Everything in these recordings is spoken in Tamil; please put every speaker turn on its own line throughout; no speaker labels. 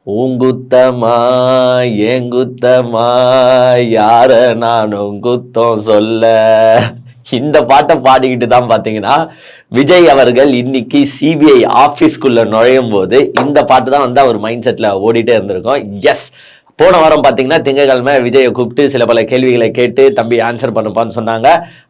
பூங்குத்தமா ஏங்குத்தமா யார நானும் குத்தம் சொல்ல. இந்த பாட்டை பாடிக்கிட்டு தான் பாத்தீங்கன்னா விஜய் அவர்கள் இன்னைக்கு சிபிஐ ஆபீஸ்க்குள்ள நுழையும் போது இந்த பாட்டு தான் வந்து அவர் மைண்ட் செட்ல ஓடிட்டே இருந்திருக்கும். எஸ், போன வாரம் பார்த்தீங்கன்னா திங்கட்கிழமை விஜயை கூப்பிட்டு சில பல கேள்விகளை கேட்டு தம்பி ஆன்சர் பண்ணுப்பான்னு சொன்னாங்க.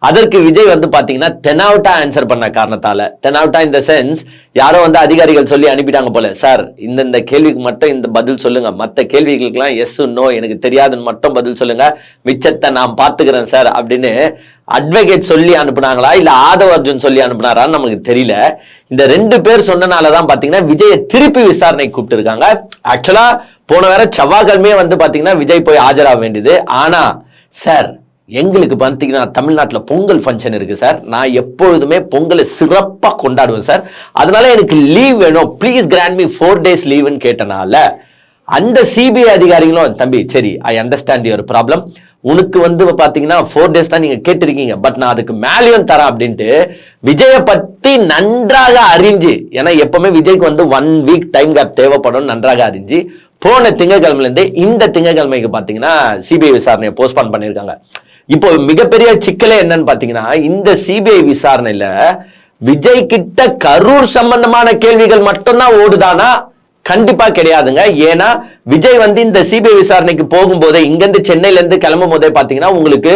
அதற்கு விஜய் வந்து பார்த்தீங்கன்னா தெனாவட்டா ஆன்சர் பண்ண காரணத்தால, தெனாவட்டா இந்த சென்ஸ் யாரோ வந்து அதிகாரிகள் சொல்லி அனுப்பிட்டாங்க போல, சார் இந்த கேள்விக்கு மட்டும் இந்த பதில் சொல்லுங்க, மற்ற கேள்விகளுக்கெல்லாம் எஸ் நோ எனக்கு தெரியாதுன்னு மட்டும் பதில் சொல்லுங்க, மிச்சத்தை நான் பார்த்துக்கிறேன் சார் அப்படின்னு அட்வொகேட் சொல்லி அனுப்புனாங்களா இல்ல ஆதவ் அர்ஜுன் சொல்லி அனுப்புனாரான்னு நமக்கு தெரியல. இந்த ரெண்டு பேர் சொன்னனாலதான் பாத்தீங்கன்னா விஜயை திருப்பி விசாரணைக்கு கூப்பிட்டு இருக்காங்க. ஆக்சுவலா போன வேற செவ்வாய்க்கிழமையே வந்து பாத்தீங்கன்னா விஜய் போய் ஆஜராக வேண்டியது. ஆனா சார் எங்களுக்கு பார்த்தீங்கன்னா தமிழ்நாட்டில் பொங்கல் ஃபங்க்ஷன் இருக்கு சார், நான் எப்பொழுதுமே பொங்கலை சிறப்பாக கொண்டாடுவேன் சார், அதனால எனக்கு லீவ் வேணும், ப்ளீஸ் கிராண்ட் மீ 4 days லீவுன்னு கேட்டனால அந்த சிபிஐ அதிகாரிகளும் தம்பி சரி ஐ அண்டர்ஸ்டாண்ட் யுவர் ப்ராப்ளம், உனக்கு வந்து பாத்தீங்கன்னா 4 days தான் நீங்க கேட்டிருக்கீங்க, பட் நான் அதுக்கு மேலேயும் தரேன் அப்படின்ட்டு விஜயை பத்தி நன்றாக அறிஞ்சு, ஏன்னா எப்பவுமே விஜய்க்கு வந்து 1 week டைம் கேப் தேவைப்படும், நன்றாக அறிஞ்சு போன திங்கட்கிழமைல இருந்து இந்த திங்கட்கிழமைக்கு பாத்தீங்கன்னா சிபிஐ விசாரணையை போஸ்ட்பான் பண்ணிருக்காங்க. இப்போ மிகப்பெரிய சிக்கலே என்னன்னு பாத்தீங்கன்னா இந்த சிபிஐ விசாரணையில விஜய் கிட்ட கரூர் சம்பந்தமான கேள்விகள் மட்டும்தான் ஓடுதானா? கண்டிப்பா கிடையாதுங்க. ஏன்னா விஜய் வந்து இந்த சிபிஐ விசாரணைக்கு போகும்போதே இங்கிருந்து சென்னையில இருந்து கிளம்பும் போதே பாத்தீங்கன்னா உங்களுக்கு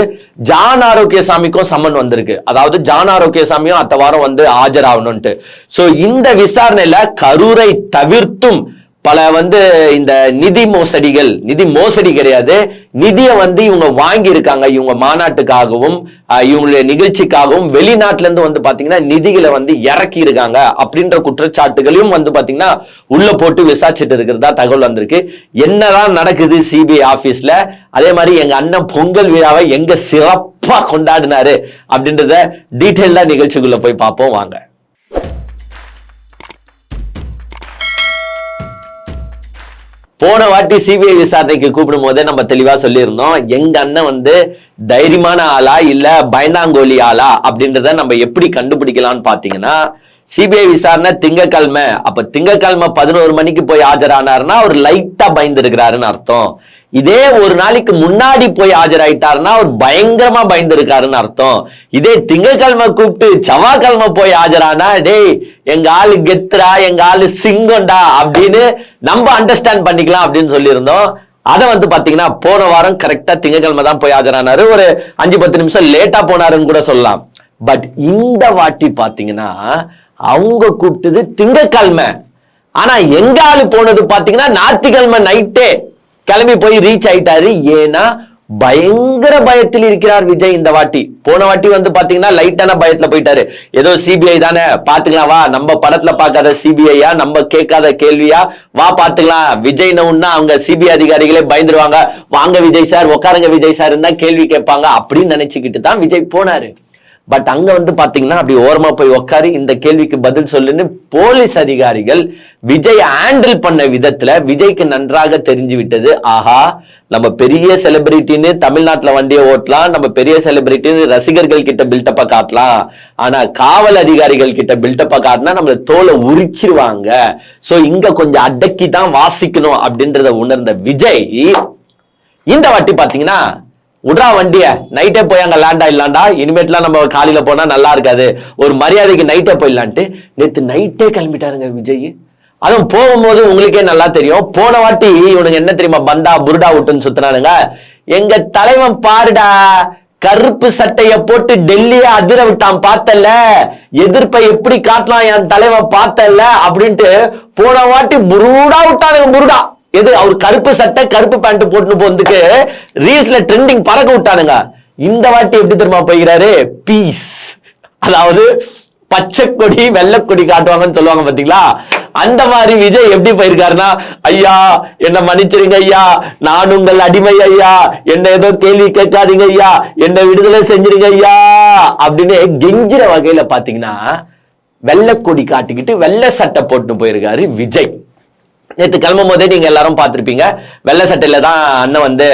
ஜான் ஆரோக்கியசாமிக்கும் சம்மன் வந்திருக்கு, அதாவது ஜான் ஆரோக்கியசாமியும் அடுத்த வாரம் வந்து ஆஜராகணும்ட்டு. சோ இந்த விசாரணையில கரூரை தவிர்த்தும் பல வந்து இந்த நிதி மோசடி கிடையாது, நிதியை வந்து இவங்க வாங்கி இருக்காங்க, இவங்க மாநாட்டுக்காகவும் இவங்களுடைய நிகழ்ச்சிக்காகவும் வெளிநாட்டுல இருந்து வந்து பாத்தீங்கன்னா நிதிகளை வந்து இறக்கி இருக்காங்க அப்படின்ற குற்றச்சாட்டுகளையும் வந்து பாத்தீங்கன்னா உள்ள போட்டு விசாரிச்சுட்டு இருக்கிறதா தகவல் வந்திருக்கு. என்னதான் நடக்குது சிபிஐ ஆபீஸ்ல, அதே மாதிரி எங்க அண்ணன் பொங்கல் விழாவை எங்க சிறப்பா கொண்டாடினாரு அப்படின்றத டீட்டெயிலா நிகழ்ச்சிக்குள்ள போய் பார்ப்போம் வாங்க. போன வாட்டி சிபிஐ விசாரணைக்கு கூப்பிடும் போதே நம்ம தெளிவா சொல்லியிருந்தோம், எங்க அண்ணன் வந்து தைரியமான ஆளா இல்ல பயந்தாங்கோலி ஆளா அப்படின்றத நம்ம எப்படி கண்டுபிடிக்கலாம்னு பாத்தீங்கன்னா, சிபிஐ விசாரணை திங்கட்கிழமை, அப்ப திங்கட்கிழமை 11 மணிக்கு போய் ஆஜரானாருன்னா அவர் லைட்டா பயந்து இருக்கிறாருன்னு அர்த்தம். இதே ஒரு நாளைக்கு முன்னாடி போய் ஆஜராயிட்டாருன்னா அவர் பயங்கரமா பயந்து இருக்காருன்னு அர்த்தம். இதே திங்கட்கிழமை கூப்பிட்டு செவ்வாய்க்கிழமை போய் ஆஜரானா டேய் எங்க ஆளு கெத்துரா, எங்க ஆளு சிங்கம்டா அப்படின்னு நம்ம அண்டர்ஸ்டாண்ட் பண்ணிக்கலாம் அப்படின்னு சொல்லியிருந்தோம். அதை வந்து பாத்தீங்கன்னா போன வாரம் கரெக்டா திங்கட்கிழமை தான் போய் ஆஜரானாரு, ஒரு 5-10 நிமிஷம் லேட்டா போனாருன்னு கூட சொல்லலாம். பட் இந்த வாட்டி பாத்தீங்கன்னா அவங்க கூப்பிட்டது திங்கட்கிழமை, ஆனா எங்க ஆளு போனது பாத்தீங்கன்னா ஞாயிற்றுக்கிழமை நைட்டே கிளம்பி போய் ரீச் ஆயிட்டாரு. ஏன்னா பயங்கர பயத்தில் இருக்கிறார் விஜய் இந்த வாட்டி. போன வாட்டி வந்து பாத்தீங்கன்னா லைட்டான பயத்துல போயிட்டாரு, ஏதோ சிபிஐ தானே பாத்துக்கலாம் வா, நம்ம படத்துல பார்க்காத சிபிஐயா, நம்ம கேட்காத கேள்வியா, வா பாத்துக்கலாம், விஜய்னு அவங்க சிபிஐ அதிகாரிகளே பயந்துருவாங்க, வாங்க விஜய் சார் உட்காருங்க விஜய் சார் தான் கேள்வி கேட்பாங்க அப்படின்னு நினைச்சுக்கிட்டு தான் விஜய் போனாரு. பட் அங்க வந்து பாத்தீங்கன்னா அப்படி ஓரமா போய் உட்காரு இந்த கேள்விக்கு பதில் சொல்லுன்னு போலீஸ் அதிகாரிகள் விஜய் ஹேண்டில் பண்ண விதத்துல விஜய்க்கு நன்றாக தெரிஞ்சு விட்டது. ஆஹா, நம்ம பெரிய செலிபிரிட்டின்னு தமிழ்நாட்டுல வண்டியை ஓட்டலாம், நம்ம பெரிய செலிபிரிட்டின்னு ரசிகர்கள் கிட்ட பில்டப்பா காட்டலாம், ஆனா காவல் அதிகாரிகள் கிட்ட பில்டப்பா காட்டினா நம்மள தோலை உரிச்சிருவாங்க, சோ இங்க கொஞ்சம் அடக்கி தான் வாசிக்கணும் அப்படின்றத உணர்ந்த விஜய் இந்த வாட்டி பாத்தீங்கன்னா உட்ரா வண்டிய, நைட்டே போய் அங்க லேண்டா இல்லாண்டா, இனிமேட்லாம் நம்ம காலையில போனா நல்லா இருக்காது, ஒரு மரியாதைக்கு நைட்டே போயிடலான்ட்டு நேத்து நைட்டே கிளம்பிட்டாருங்க விஜய். அதுவும் போகும்போது உங்களுக்கே நல்லா தெரியும், போன வாட்டி இவனுங்க என்ன தெரியுமா பந்தா புருடா விட்டுன்னு சுத்தினானுங்க, எங்க தலைவன் பாருடா கருப்பு சட்டைய போட்டு டெல்லிய அதிர விட்டான் பார்த்தல, எதிர்ப்பை எப்படி காட்டலாம் என் தலைவன் பார்த்தல அப்படின்ட்டு போன வாட்டி புருடா விட்டானுங்க. புருடா எது, அவர் கருப்பு சட்டை கருப்பு பேண்ட் போட்டு போறதுக்கு ரீல்ஸ்ல ட்ரெண்டிங் பறக்க விட்டானுங்க. இந்த வாட்டி எப்படி தெரியுமா போகிறாரு, பீஸ், அதாவது பச்சை கொடி வெள்ளை கொடி காட்டுவாங்கன்னு சொல்லுவாங்க பாத்தீங்களா, அந்த மாதிரி விஜய் எப்படி போயிருக்காருன்னா, ஐயா என்ன மன்னிச்சிருங்க ஐயா, நான் உங்கள் அடிமை ஐயா, என்ன ஏதோ கேள்வி கேட்காதீங்க ஐயா, என்ன விடுதலை செஞ்சிருங்க ஐயா அப்படின்னு கெஞ்சிற வகையில பாத்தீங்கன்னா வெள்ளை கொடி காட்டிக்கிட்டு வெள்ளை சட்டை போட்டு போயிருக்காரு விஜய். நேற்று கிளம்பும் போதே நீங்க எல்லாரும் பார்த்திருப்பீங்க, வெள்ளை சட்டையில தான் அண்ணன் வந்து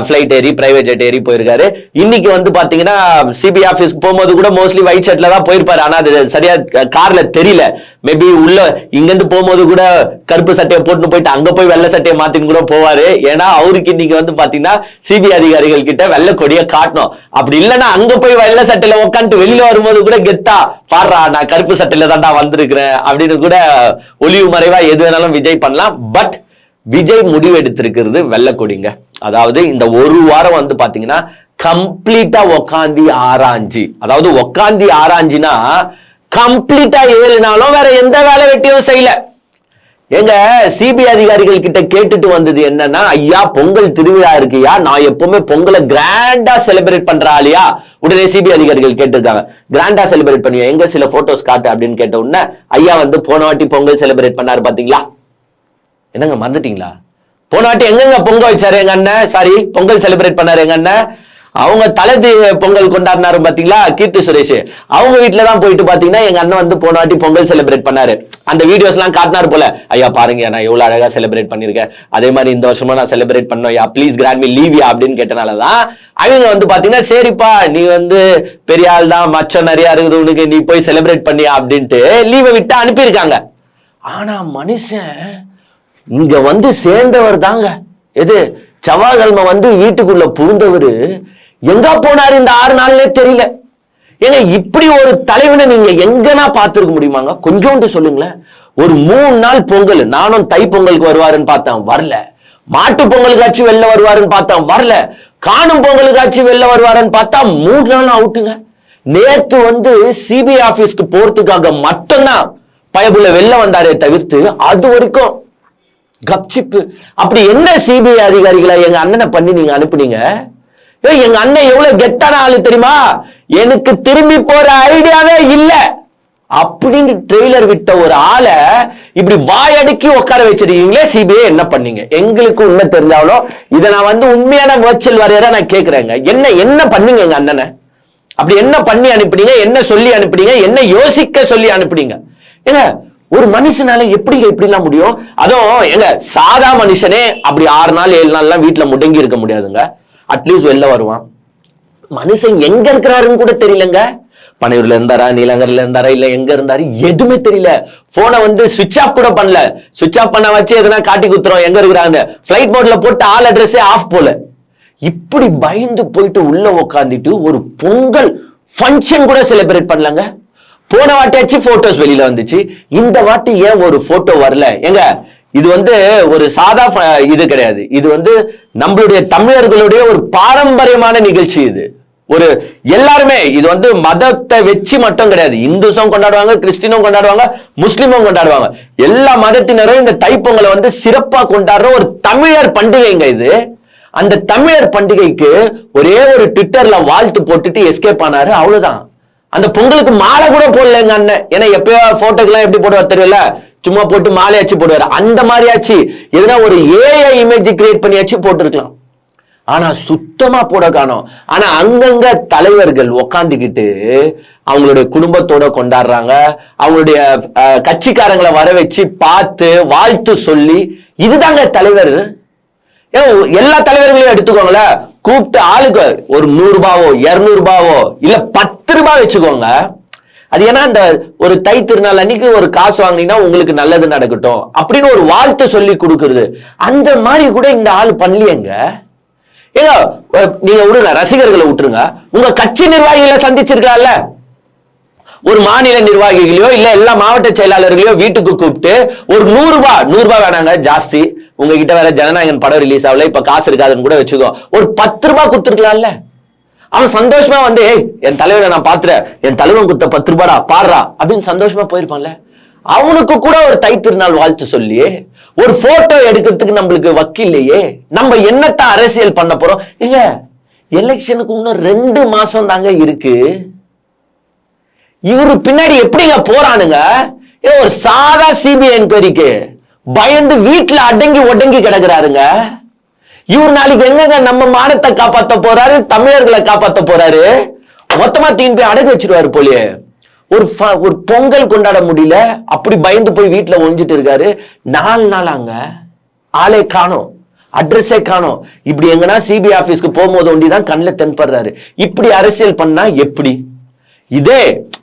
பிளைட் ஏறி பிரைவேட் ஜெட் ஏறி போயிருக்காரு. இன்னைக்கு வந்து பாத்தீங்கன்னா சிபிஐ ஆபீஸ்க்கு போகும்போது கூட மோஸ்ட்லி ஒயிட் ஷர்ட்ல தான் போயிருப்பாரு, ஆனா அது சரியா கார்ல தெரியல, மேபி உள்ள இங்க இருந்து போகும்போது கூட கருப்பு சட்டையை போட்டு போயிட்டு அங்க போய் வெள்ளை சட்டையை மாத்தின்னு கூட போவாரு. ஏன்னா அவருக்கு இன்னைக்கு வந்து பாத்தீங்கன்னா சிபிஐ அதிகாரிகள் கிட்ட வெள்ளை கொடியை காட்டணும். அப்படி இல்லைன்னா அங்க போய் வெள்ளை சட்டையில உட்காந்துட்டு வெளியில வரும்போது கூட கெத்தா பாடுறா நான் கருப்பு சட்டையில தான்டா வந்திருக்கிறேன் அப்படின்னு கூட ஒளிவு மறைவா எது வேணாலும் விஜய் பண்ணலாம். பட் விஜய் முடிவு எடுத்திருக்கிறது வெள்ளை கொடிங்க. அதாவது இந்த ஒரு வாரம் வந்து பாத்தீங்கன்னா கம்ப்ளீட்டா உக்காந்தி ஆராய்ஞ்சி, அதாவது உக்காந்தி ஆராய்ஞ்சினா கம்ப்ளீட்டா 7 நாளும் வேற எந்த வேலை வெட்டியும் செய்யல. எங்க சிபிஐ அதிகாரிகள் கிட்ட கேட்டுட்டு வந்தது என்னன்னா, ஐயா பொங்கல் திருவிழா இருக்குயா, நான் எப்பவுமே பொங்கலை கிராண்டா செலிப்ரேட் பண்ற ஆளியா. உடனே சிபிஐ அதிகாரிகள் கேட்டிருக்காங்க, கிராண்டா செலிப்ரேட் பண்ணியா, எங்க சில போட்டோஸ் காட்டு அப்படின்னு கேட்ட உடனே ஐயா வந்து போன வாட்டி பொங்கல் செலிப்ரேட் பண்ணாரு பாத்தீங்களா. என்னங்க மறந்துட்டீங்களா? போன வாட்டி எங்கெங்க பொங்கல் வச்சாரு எங்க அண்ணன், சாரி பொங்கல் செலிப்ரேட் பண்ணாரு எங்க அண்ணன், அவங்க தலை பொங்கல் கொண்டாடினாரு பாத்தீங்களா கீர்த்தி சுரேஷ், அவங்க வீட்டுல தான் போயிட்டு பாத்தீங்கன்னா எங்க அண்ணன் வந்து போன வாட்டி பொங்கல் செலிப்ரேட் பண்ணாரு. அந்த வீடியோஸ் எல்லாம் காட்டினாரு போல, ஐயா பாருங்க நான் எவ்வளவு அழகா செலிப்ரேட் பண்ணிருக்கேன், அதே மாதிரி இந்த வருஷமா நான் செலிப்ரேட் பண்ணோம் யா, ப்ளீஸ் கிராண்ட் மீ லீவ் யா அப்படின்னு கேட்டனாலதான் அவங்க வந்து பாத்தீங்கன்னா சரிப்பா நீ வந்து பெரிய ஆள் தான், மச்சம் நிறைய இருக்குது உனக்கு, நீ போய் செலிப்ரேட் பண்ணியா அப்படின்ட்டு லீவை விட்டு அனுப்பியிருக்காங்க. ஆனா மனுஷன் இங்க வந்து சேர்ந்தவர் தாங்க, எது செவ்வாய்க்கிழமை வந்து வீட்டுக்குள்ள புகுந்தவரு எங்க போனாரு இந்த 6 நாள்லே தெரியல. ஏங்க இப்படி ஒரு தலைவனை நீங்க எங்கன்னா பார்த்திருக்க முடியுமாங்க? கொஞ்சோண்டு சொல்லுங்களேன். ஒரு 3 நாள் பொங்கல், நானும் தை பொங்கலுக்கு வருவாருன்னு பார்த்தேன் வரல, மாட்டு பொங்கலுக்காச்சும் வெளில வருவாருன்னு பார்த்தேன் வரல, காணும் பொங்கலுக்காச்சும் வெளில வருவாருன்னு பார்த்தா 3 நாள் அவுட்டுங்க. நேத்து வந்து சிபிஐ ஆபீஸ்க்கு போறதுக்காக மட்டும்தான் பயபுள்ள வெளில வந்தாரே தவிர்த்து அது வரைக்கும் கப்சிப்பு. அப்படி என்ன சிபிஐ அதிகாரிகளை எங்க அண்ணனை பண்ணி நீங்க அனுப்புனீங்க? எங்க அண்ணன் எவ்வளவு கெட்டான ஆளு தெரியுமா, எனக்கு திரும்பி போற ஐடியாவே இல்ல அப்படின்னு ட்ரெய்லர் விட்ட ஒரு ஆளை இப்படி வாயடுக்கி உட்கார வச்சிருக்கீங்களே சிபிஐ, என்ன பண்ணீங்க? எங்களுக்கு உண்மை தெரிஞ்சாலும் இதை நான் வந்து உண்மையான வர்ச்சுவல் வரையற நான் கேட்கிறேங்க, என்ன பண்ணீங்க எங்க அண்ணனை? அப்படி என்ன பண்ணி அனுப்பினீங்க, என்ன சொல்லி அனுப்பினீங்க, என்ன யோசிக்க சொல்லி அனுப்பினீங்க? ஏங்க ஒரு மனுஷனால எப்படிங்க இப்படி எல்லாம் முடியும்? அதுவும் எங்க சாதா மனுஷனே அப்படி 6 நாள் 7 நாள்லாம் வீட்டுல முடங்கி இருக்க முடியாதுங்க. அட்லீஸ்ட் வெளில வருவான். மனுஷன் எங்க இருக்கிறாருன்னு கூட தெரியலங்க. பனையூர்ல இருந்தாரா, நீலங்கர்ல இருந்தாரா, இல்ல எங்க இருந்தாரு எதுவுமே தெரியல. போனை வந்து சுவிட்ச் ஆஃப் கூட பண்ணல. சுவிட்ச் ஆஃப் பண்ண வச்சு எதுனா காட்டி குத்துறோம் எங்க இருக்கிறாங்க, பிளைட் மோட்ல போட்டு ஆல் அட்ரஸே ஆஃப் போல. இப்படி பயந்து போயிட்டு உள்ள உக்காந்துட்டு ஒரு பொங்கல் ஃபங்க்ஷன் கூட செலிப்ரேட் பண்ணலங்க. போன வாட்டியாச்சு போட்டோஸ் வெளியில வந்துச்சு, இந்த வாட்டி ஏன் ஒரு போட்டோ வரல? எங்க இது வந்து ஒரு சாதா இது கிடையாது, இது வந்து நம்மளுடைய தமிழர்களுடைய ஒரு பாரம்பரியமான நிகழ்ச்சி. இது ஒரு எல்லாருமே இது வந்து மதத்தை வச்சு மட்டும் கிடையாது, இந்துஸும் கொண்டாடுவாங்க, கிறிஸ்டினும் கொண்டாடுவாங்க, முஸ்லிமும் கொண்டாடுவாங்க. எல்லா மதத்தினரும் இந்த தைப்பொங்கலை வந்து சிறப்பா கொண்டாடுற ஒரு தமிழர் பண்டிகைங்க இது. அந்த தமிழர் பண்டிகைக்கு ஒரே ஒரு ட்விட்டர்ல வாழ்த்து போட்டுட்டு எஸ்கேப் ஆனாரு, அவ்வளவுதான். அந்த பொங்கலுக்கு மாலை கூட போடல எங்க அண்ணன். ஏன்னா எப்பயோ போட்டோக்கெல்லாம் எப்படி போடுவார் தெரியல, சும்மா போட்டு மாலையாச்சு போடுவாரு, அந்த மாதிரியாச்சு எதுனா ஒரு ஏஐ இமேஜ் கிரியேட் பண்ணியாச்சு போட்டுருக்கலாம். ஆனா சுத்தமா போட காணோம். ஆனா அங்கங்க தலைவர்கள் உக்காந்துக்கிட்டு அவங்களுடைய குடும்பத்தோட கொண்டாடுறாங்க, அவங்களுடைய கட்சிக்காரங்களை வர வச்சு பார்த்து வாழ்த்து சொல்லி, இதுதாங்க தலைவர். எல்லா தலைவர்களையும் எடுத்துக்கோங்களேன், கூப்பிட்டு ஆளுக்கு ஒரு 100 ரூபாவோ 200 ரூபாவோ இல்ல 10 ரூபாய் வச்சுக்கோங்க. அது ஏன்னா அந்த ஒரு தை திருநாள் அன்னைக்கு ஒரு காசு வாங்கினீங்கன்னா உங்களுக்கு நல்லது நடக்கட்டும் அப்படின்னு ஒரு வாழ்த்து சொல்லி கொடுக்கறது, அந்த மாதிரி கூட இந்த ஆள் பண்ணலையேங்க. ஏங்க நீங்க விடுங்க, ரசிகர்களை விட்டுருங்க, உங்க கட்சி நிர்வாகிகளை சந்திச்சிருக்கலாம்ல, ஒரு மாநில நிர்வாகிகளையோ இல்ல எல்லா மாவட்ட செயலாளர்களையோ வீட்டுக்கு கூப்பிட்டு ஒரு 100 ரூபாய் வேணாங்க ஜாஸ்தி, உங்ககிட்ட வேற ஜனநாயகன் படம் ரிலீஸ் ஆகல, இப்ப காசு இருக்காதுன்னு கூட வச்சுக்கோ, ஒரு 10 ரூபாய் கொடுத்துருக்கலாம்ல. அவன் சந்தோஷமா வந்து என் தலைவரை நான் பாத்துறேன், என் தலைவன் குத்த 10 ரூபாடா பாடுறா அப்படின்னு சந்தோஷமா போயிருப்பான்ல. அவனுக்கு கூட ஒரு தை திருநாள் வாழ்த்து சொல்லி ஒரு போட்டோ எடுக்கிறதுக்கு நம்மளுக்கு வக்கில்லையே. நம்ம என்னத்தான் அரசியல் பண்ண போறோம்? இல்ல எலெக்ஷனுக்கு இன்னும் 2 மாசம் தாங்க இருக்கு. இவரு பின்னாடி எப்படிங்க போறானுங்க? ஒரு சாதா சிபிஐ என்கொயரிக்கு பயந்து வீட்டுல அடங்கி ஒடங்கி கிடக்குறாருங்க. இவர் நாளைக்கு எங்க நம்ம மானத்தை காப்பாத்த போறாரு, தமிழர்களை காப்பாத்த போறாரு, மொத்தமா தீன் போய் அடகு வச்சிருவாரு போலியே. ஒரு பொங்கல் கொண்டாட முடியல, அப்படி பயந்து போய் வீட்டுல ஒழிஞ்சிட்டு இருக்காரு. 4 நாளாங்க ஆளே காணோம், அட்ரஸே காணோம். இப்படி எங்கன்னா சிபிஐ ஆபீஸ்க்கு போகும்போது ஒண்டிதான் கண்ணில் தென்படுறாரு. இப்படி அரசியல் பண்ணா எப்படி? இதே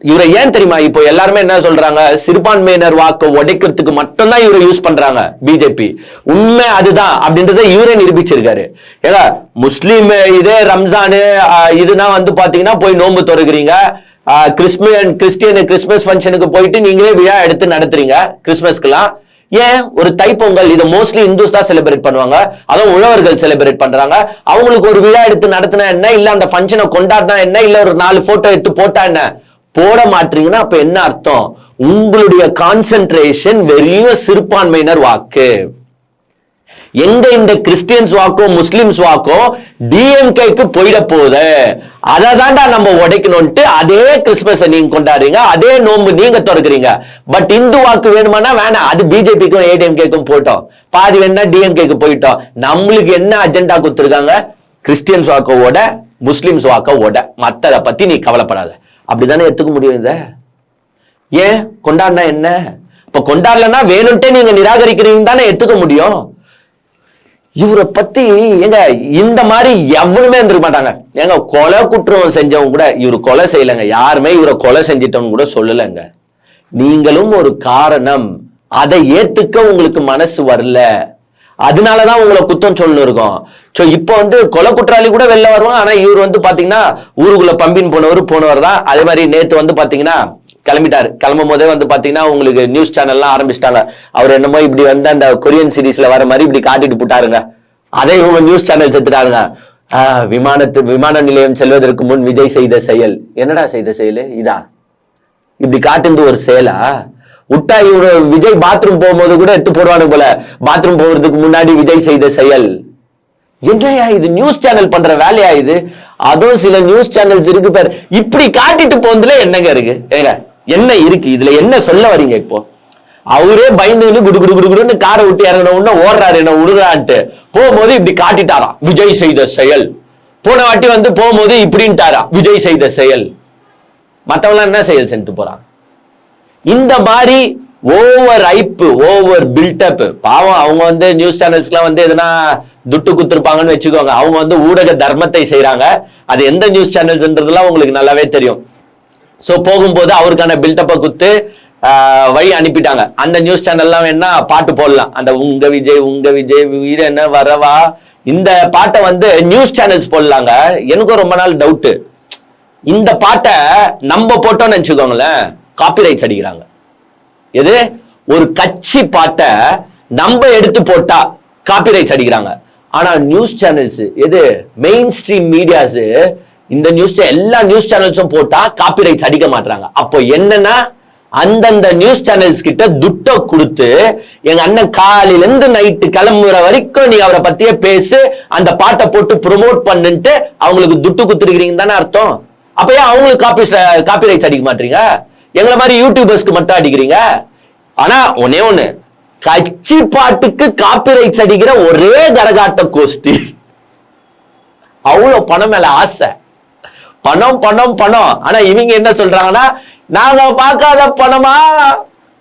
இவரை ஏன் தெரியுமா இப்போ எல்லாருமே என்ன சொல்றாங்க, சிறுபான்மையினர் வாக்கு உடைக்கிறதுக்கு மட்டும்தான் இவரை யூஸ் பண்றாங்க பிஜேபி. உண்மை அதுதான் அப்படின்றத இவரே நிரூபிச்சிருக்காரு. ஏங்க முஸ்லீம் இதே ரம்ஜானு இதுனா வந்து பாத்தீங்கன்னா போய் நோன்பு திறக்கிறீங்க, கிறிஸ்டியன் கிறிஸ்துமஸ் ஃபங்க்ஷனுக்கு போயிட்டு நீங்களே விழா எடுத்து நடத்துறீங்க கிறிஸ்துமஸ்க்குலாம். ஏன் ஒரு தைப்பொங்கல் இதை மோஸ்ட்லி இந்துஸ் தான் செலிப்ரேட் பண்ணுவாங்க, அதுவும் உழவர்கள் செலிப்ரேட் பண்றாங்க. அவங்களுக்கு ஒரு விழா எடுத்து நடத்தினா என்ன, இல்ல அந்த ஃபங்க்ஷனை கொண்டாடினா என்ன, இல்ல ஒரு 4 போட்டோ எடுத்து போட்டா என்ன, போட மாட்டீங்கன்னா அப்ப என்ன அர்த்தம், உங்களுடைய கான்சென்ட்ரேஷன் வெறும் சிறுபான்மையினர் வாக்கு. எங்க இந்த கிறிஸ்டியன்ஸ் வாக்கோ முஸ்லிம்ஸ் வாக்கோ டிஎம்கேக்கு போயிட போகுது, அதை தாண்டா நம்ம உடைக்கணும்ட்டு அதே கிறிஸ்துமஸ் நீங்க கொண்டாடுறீங்க, அதே நோன்பு நீங்க திறக்கிறீங்க. பட் இந்து வாக்கு வேணுமானா வேணாம், அது பிஜேபிக்கும் ஏடிஎம்கேக்கும் போட்டோம், பாதி வேணா டிஎம்கேக்கு போயிட்டோம். நம்மளுக்கு என்ன அஜெண்டா கொடுத்துருக்காங்க, கிறிஸ்டியன்ஸ் வாக்கோட முஸ்லிம்ஸ் வாக்கோட, மத்ததை பத்தி நீ கவலைப்படாத. அப்படித்தானே எடுத்துக்க முடியும் இத. ஏன் கொண்டாடினா என்ன, இப்ப கொண்டாடலன்னா வேணும்ட்டே நீங்க நிராகரிக்கிறீங்க தானே எடுத்துக்க முடியும். இவரை பத்தி எங்க இந்த மாதிரி எவனுமே இருந்திருக்க மாட்டாங்க. ஏங்க கொலை குற்றம் செஞ்சவங்க கூட இவரு கொலை செய்யலங்க, யாருமே இவரை கொலை செஞ்சிட்டவங்க கூட சொல்லலைங்க. நீங்களும் ஒரு காரணம், அதை ஏத்துக்க உங்களுக்கு மனசு வரல, அதனாலதான் உங்களை குத்தம் சொல்லு இருக்கும். சோ இப்போ வந்து கொலை குற்றாளி கூட வெளில வருவாங்க. ஆனா இவர் வந்து பாத்தீங்கன்னா ஊருக்குள்ள பம்பின் போனவர் தான். அதே மாதிரி நேத்து வந்து பாத்தீங்கன்னா கிளம்பிட்டாரு. கிளம்பும் போதே வந்து பாத்தீங்கன்னா உங்களுக்கு நியூஸ் சேனல்லாம் ஆரம்பிச்சிட்டாங்க. அவர் என்னமோ இப்படி வந்து அந்த கொரியன் சீரீஸ்ல வர மாதிரி இப்படி காட்டிட்டு போட்டாருங்க. அதே இவங்க நியூஸ் சேனல் செத்துட்டாருங்க. விமான நிலையம் செல்வதற்கு முன் விஜய் செய்த செயல். என்னடா செய்த செயல் இதா, இப்படி காட்டுந்து ஒரு செயலா விட்டா, இவரு விஜய் பாத்ரூம் போகும்போது கூட எடுத்து போடுவானு போல, பாத்ரூம் போறதுக்கு முன்னாடி விஜய் செய்த செயல். என்னையா இது, நியூஸ் சேனல் பண்ற வேலையா இது? அதுவும் சில நியூஸ் சேனல்ஸ் இருக்கு பேர், இப்படி காட்டிட்டு போனதுல என்னங்க இருக்கு, ஏங்க என்ன இருக்கு இதுல, என்ன சொல்ல வரீங்க? இப்போ அவரே பயந்து குடு குடு குடுன்னு காரை விட்டு இறங்கின உடனே ஓடுறாரு என்ன உருறான்ட்டு, போகும்போது இப்படி காட்டிட்டாராம் விஜய் செய்த செயல். போன வாட்டி வந்து போகும்போது இப்படின்ட்டாரா விஜய் செய்த செயல். மத்தவங்க என்ன செயல் செஞ்சுட்டு போறாங்க? இந்த மாதிரி ஓவர் ஐப்பு, ஓவர் பில்டப். பாவம் அவங்க வந்து நியூஸ் சேனல்ஸ்லாம் வந்து எதுனா துட்டு குத்துருப்பாங்கன்னு வச்சுக்கோங்க. அவங்க வந்து ஊடக தர்மத்தை செய்யறாங்க. அது எந்த நியூஸ் சேனல்ஸ்ன்றதுலாம் உங்களுக்கு நல்லாவே தெரியும். சோ போகும்போது அவருக்கான பில்டப்பை குத்து வழி அனுப்பிட்டாங்க. அந்த நியூஸ் சேனல்லாம் வேணா பாட்டு போடலாம், அந்த உங்க விஜய் வீர என்ன வரவா, இந்த பாட்டை வந்து நியூஸ் சேனல்ஸ் போடலாங்க. எனக்கும் ரொம்ப நாள் டவுட், இந்த பாட்டை நம்ம போட்டோம்னு நினைச்சுக்கோங்களேன் காப்பிரைட்ஸ் அடிக்கிறாங்க. எது, ஒரு கட்சி பாட்டை நம்ம எடுத்து போட்டா காப்பிரைட்ஸ் அடிக்கிறாங்க. ஆனா நியூஸ் சேனல்ஸ், எது மெயின் ஸ்ட்ரீம் மீடியாஸ், இந்த நியூஸ் எல்லா நியூஸ் சேனல்ஸும் போட்டா காப்பிரைட்ஸ் அடிக்க மாட்டாங்க. அப்போ என்னன்னா அந்தந்த நியூஸ் சேனல்ஸ் கிட்ட துட்டை கொடுத்து, எங்க அண்ணன் காலையில இருந்து நைட்டு கிளம்புற வரைக்கும் நீ அவரை பத்தியே பேசு, அந்த பாட்டை போட்டு ப்ரொமோட் பண்ணுட்டு அவங்களுக்கு துட்டு குத்துருக்கீங்க தானே அர்த்தம். அப்ப ஏன் அவங்களுக்கு காப்பிரைட்ஸ் அடிக்க மாட்டீங்க? எங்களை மாதிரி யூடியூபர்ஸ்க்கு மட்டும் அடிக்கிறீங்க. ஆனா ஒண்ணு, கட்சி பாட்டுக்கு காப்பிரைட்ஸ் அடிக்கிற ஒரே கரகாட்ட கோஷ்டி. அவ்வளவு பணம் மேல ஆசை, பணம் பணம் பணம். ஆனா இவங்க என்ன சொல்றாங்கன்னா, நாங்க பார்க்காத பணமா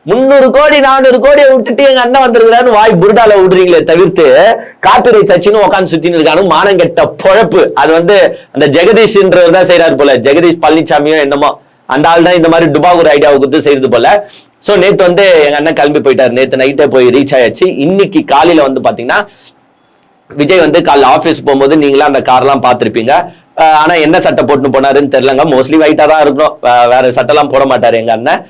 300 கோடி 400 கோடியை விட்டுட்டு எங்க அண்ணன் வந்திருக்கிறான்னு வாய் புருடால விடுறீங்களே தவிர்த்து காப்பிரைட்ஸ் அடிச்சுன்னு உட்காந்து சுத்தின்னு இருக்கானு மானம் கெட்ட பொழப்பு. அது வந்து அந்த ஜெகதீஷ்ன்றவர் தான் செய்யறாரு போல, ஜெகதீஷ் பழனிசாமியோ என்னமோ அந்த ஆள் தான் இந்த மாதிரி டுபாகூர் ஐடியாவை கொடுத்து செய்யறது போல. சோ நேத்து வந்து எங்க அண்ணன் கிளம்பி போயிட்டாரு, நேத்து நைட்டே போய் ரீச் ஆயாச்சு. இன்னைக்கு காலையில வந்து பாத்தீங்கன்னா விஜய் வந்து காலைல ஆபீஸ் போகும்போது நீங்களா அந்த கார்லாம் பார்த்திருப்பீங்க. ஆனா என்ன சட்டை போட்டு போனாருன்னு தெரியலங்க, மோஸ்ட்லி ஒயிட்டா தான் இருக்கணும், வேற சட்டைலாம் போட மாட்டாரு எங்க அண்ணன்.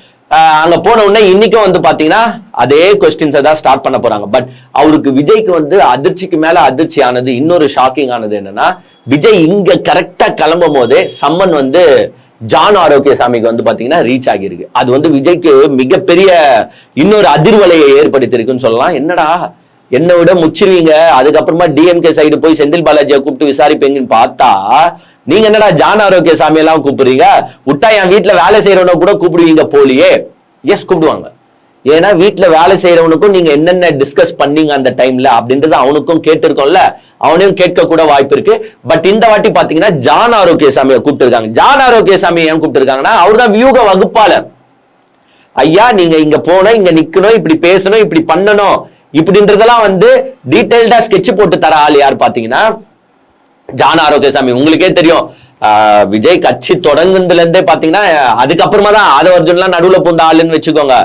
அங்க போன உடனே இன்னைக்கும் வந்து பாத்தீங்கன்னா அதே கொஸ்டின்ஸை தான் ஸ்டார்ட் பண்ண போறாங்க. பட் அவருக்கு விஜய்க்கு வந்து அதிர்ச்சிக்கு மேல அதிர்ச்சி ஆனது, இன்னொரு ஷாக்கிங் ஆனது என்னன்னா, விஜய் இங்க கரெக்டா கிளம்பும் போதே சம்மன் வந்து ஜான் ஆரோக்கியசாமிக்கு வந்து பாத்தீங்கன்னா ரீச் ஆகியிருக்கு. அது வந்து விஜய்க்கு மிகப்பெரிய இன்னொரு அதிர்வலையை ஏற்படுத்தியிருக்குன்னு சொல்லலாம். என்னடா என்னை விட முச்சிருவீங்க, அதுக்கப்புறமா டிஎம்கே சைடு போய் செந்தில் பாலாஜியை கூப்பிட்டு விசாரிப்பீங்கன்னு பார்த்தா, நீங்க என்னடா ஜான் ஆரோக்கியசாமி எல்லாம் கூப்பிடுறீங்க, விட்டா என் வீட்டுல வேலை செய்யறவன கூட கூப்பிடுவீங்க போலியே. எஸ் கூப்பிடுவாங்க, ஏன்னா வீட்டுல வேலை செய்யறவனுக்கும் நீங்க என்னென்ன டிஸ்கஸ் பண்ணீங்க அந்த டைம்ல அப்படின்றது அவனுக்கும் கேட்டிருக்கோம்ல, அவனையும் கேட்க கூட வாய்ப்பு இருக்கு. பட் இந்த வாட்டி பாத்தீங்கன்னா ஜான் ஆரோக்கியசாமியை கூப்பிட்டு இருக்காங்க. ஜான் ஆரோக்கியசாமி ஏன் கூப்பிட்டு இருக்காங்கன்னா, அவர் தான் வியூக வகுப்பாளர். ஐயா நீங்க இங்க போனோம், இங்க நிக்கணும், இப்படி பேசணும், இப்படி பண்ணணும், இப்படின்றதெல்லாம் வந்து டீடைல்டா ஸ்கெட்ச் போட்டு தர ஆள் யார் பாத்தீங்கன்னா ஜான் ஆரோக்கியசாமி. உங்களுக்கே தெரியும், விஜய் கட்சி தொடங்குனதுல இருந்தே பாத்தீங்கன்னா அதுக்கப்புறமா தான் ஆதவ அர்ஜுன்லாம் நடுவுல பூந்த ஆளுன்னு வச்சுக்கோங்க.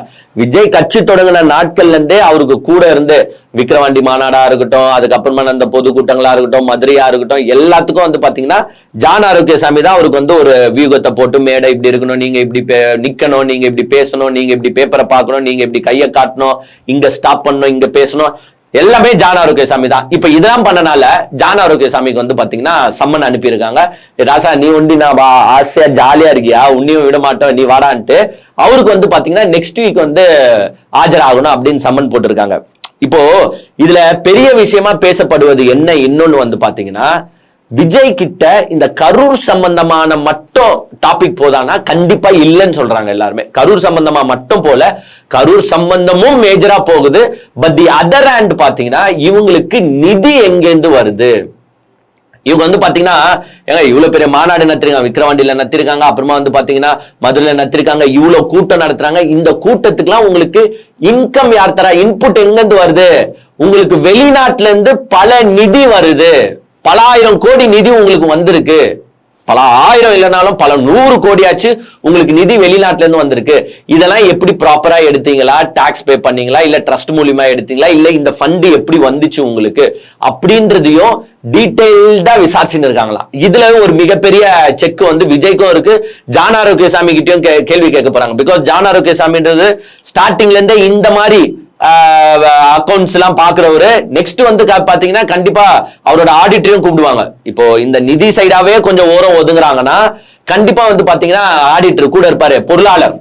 விஜய் கட்சி தொடங்கின நாட்கள்ல இருந்தே அவருக்கு கூட இருந்து விக்கிரவாண்டி மாநாடா இருக்கட்டும், அதுக்கப்புறமா அந்த பொதுக்கூட்டங்களா இருக்கட்டும், மதுரையா இருக்கட்டும், எல்லாத்துக்கும் வந்து பாத்தீங்கன்னா ஜான் ஆரோக்கியசாமி தான் அவருக்கு வந்து ஒரு வியூகத்தை போட்டு மேடை இப்படி இருக்கணும், நீங்க இப்படி நிக்கணும், நீங்க இப்படி பேசணும், நீங்க இப்படி பேப்பரை பார்க்கணும், நீங்க இப்படி கையை காட்டணும், இங்க ஸ்டாப் பண்ணணும், இங்க பேசணும், எல்லாமே ஜான் ஆரோக்கியசாமி தான். இப்ப இதெல்லாம் பண்ணனால ஜான் ஆரோக்கியசாமிக்கு வந்து பாத்தீங்கன்னா சம்மன் அனுப்பியிருக்காங்க. ராசா நீ ஒண்டி நான் ஆசையா ஜாலியா இருக்கியா, உன்னையும் விட மாட்டோம், நீ வாடான்ட்டு அவருக்கு வந்து பாத்தீங்கன்னா நெக்ஸ்ட் வீக் வந்து ஆஜராகணும் அப்படின்னு சம்மன் போட்டிருக்காங்க. இப்போ இதுல பெரிய விஷயமா பேசப்படுவது என்ன இன்னொன்னு வந்து பாத்தீங்கன்னா, விஜய் கிட்ட இந்த கரூர் சம்பந்தமான மட்டும் டாபிக் போதானா கண்டிப்பா இல்லைன்னு சொல்றாங்க எல்லாருமே. கரூர் சம்பந்தமா மட்டும் போல, கரூர் சம்பந்தமும் மேஜரா போகுது. பட் தி அதர் ஹேண்ட் பாத்தீங்கன்னா இவங்களுக்கு நிதி எங்கேந்து வருது. இவங்க வந்து பாத்தீங்கன்னா இவ்வளவு பெரிய மாநாடு நடத்திருக்காங்க, விக்கிரவாண்டியில நடத்திருக்காங்க, அப்புறமா வந்து பாத்தீங்கன்னா மதுரையில நடத்திருக்காங்க, இவ்வளவு கூட்டம் நடத்துறாங்க. இந்த கூட்டத்துக்குலாம் உங்களுக்கு இன்கம் யார் தரா, இன்புட் எங்கிருந்து வருது? உங்களுக்கு வெளிநாட்டுல இருந்து பல நிதி வருது, பல ஆயிரம் கோடி நிதி உங்களுக்கு வந்திருக்கு. பல ஆயிரம் இல்லைனாலும் பல 100 கோடியாச்சு உங்களுக்கு நிதி வெளிநாட்டுல இருந்து வந்திருக்கு. இதெல்லாம் எப்படி ப்ராப்பரா எடுத்தீங்களா, டாக்ஸ் பே பண்ணீங்களா, இல்ல ட்ரஸ்ட் மூலியமா எடுத்தீங்களா, இல்ல இந்த ஃபண்ட் எப்படி வந்துச்சு உங்களுக்கு அப்படின்றதையும் டீடைல்டா விசாரிச்சுன்னு இருக்காங்களா. இதுல ஒரு மிகப்பெரிய செக் வந்து விஜய்க்கும் இருக்கு, ஜான் ஆரோக்கியசாமி கிட்டயும் கேள்வி கேட்க போறாங்க. பிகாஸ் ஜான் ஆரோக்கியசாமின்றது ஸ்டார்டிங்ல இருந்தே இந்த மாதிரி அக்கௌண்ட்ஸ் எல்லாம் பாக்குறவரு. நெக்ஸ்ட் வந்து பாத்தீங்கன்னா கண்டிப்பா அவரோட ஆடிட்டரையும் கூப்பிடுவாங்க. இப்போ இந்த நிதி சைடாவே கொஞ்சம் ஓரம் ஒதுங்குறாங்கன்னா கண்டிப்பா வந்து பாத்தீங்கன்னா ஆடிட்டர் கூட இருப்பாரு, பொருளாளர்,